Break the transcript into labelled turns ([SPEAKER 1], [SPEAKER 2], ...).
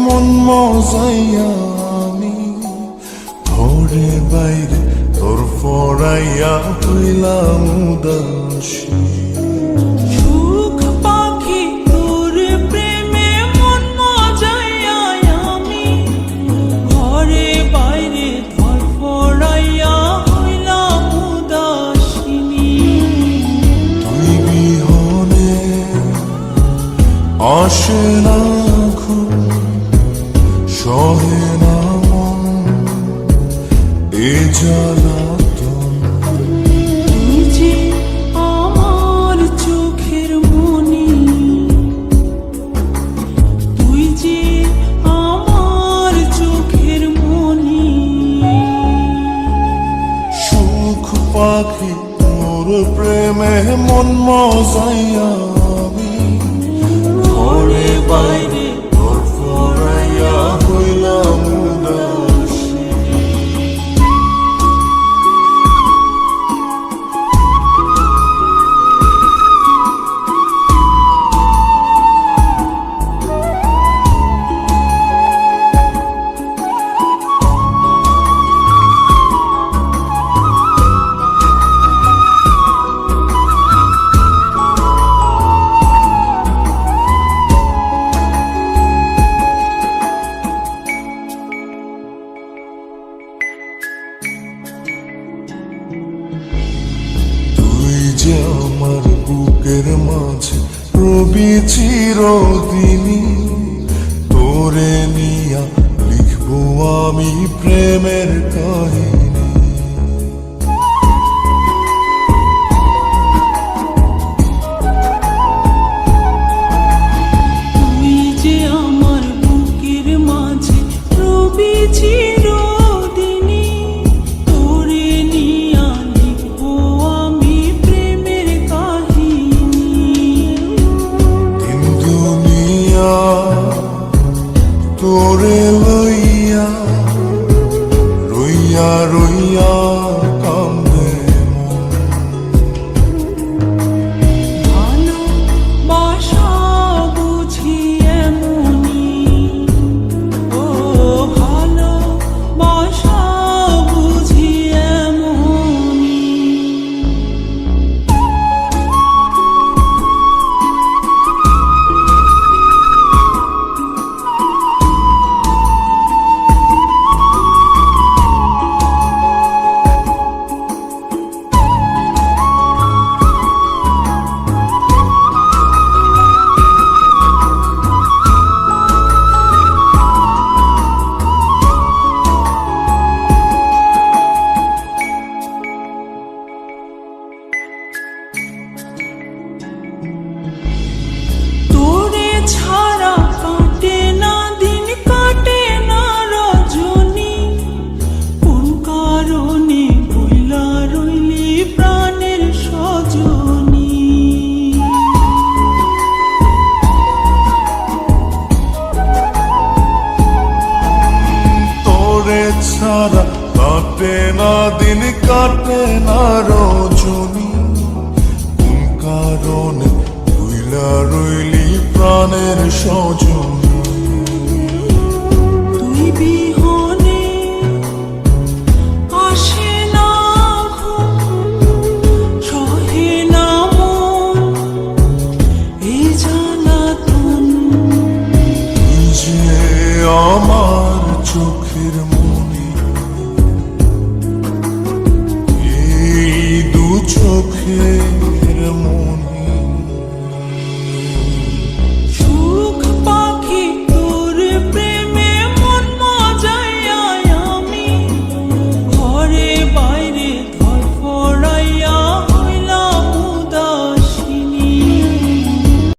[SPEAKER 1] মন মজাইয়া আমি ঘরে বাইরে তোর ফরাইয়া হইলাম উদাসী।
[SPEAKER 2] সুখ পাখি তোর প্রেমে মন মজাইয়া আমি ঘরে বাইরে তোর ফরাইয়া হইলাম উদাসিনী।
[SPEAKER 1] তুই বিহনে আসে না ঘুম, সহে না মন এ জ্বালাতন।
[SPEAKER 2] তুই যে আমার চোখের মনি, তুই যে আমার চোখের মনি।
[SPEAKER 1] সুখ পাখি তোর প্রেমে মন মজাইয়া আমি ঘরে বাইরে তোর ফরাইয়া হইলাম উদাসী। তুই যে আমার বুকের মাঝে রবি চিরদিনই, তোরে নিয়া লিখবো আমি প্রেমের কাহিনী।
[SPEAKER 2] তুই যে আমার বুকের মাঝে রবি চিরদিনই, তোরে নিয়া লিখবো আমি প্রেমের কাহিনী।
[SPEAKER 1] দিন দুনিয়া তোরে লইয়া রইয়া রইয়া কান্দে মন।
[SPEAKER 2] ভালোবাসা বুঝি এমনি, ও ভালোবাসা বুঝি এমনি। তোরে ছাড়া কাটে না দিন, কাটে না রজনী। কোন কারণে বইলা রইলি প্রাণের সজনী।
[SPEAKER 1] তোরে ছাড়া কাটে না দিন, কাটে না রজনী। কোন কারণে ভুইলা রইলি প্রাণের সজনী।
[SPEAKER 2] তুই বিহনে আসে না ঘুম, সহে না মন এই জ্বালাতন।
[SPEAKER 1] তুই যে আমার চোখের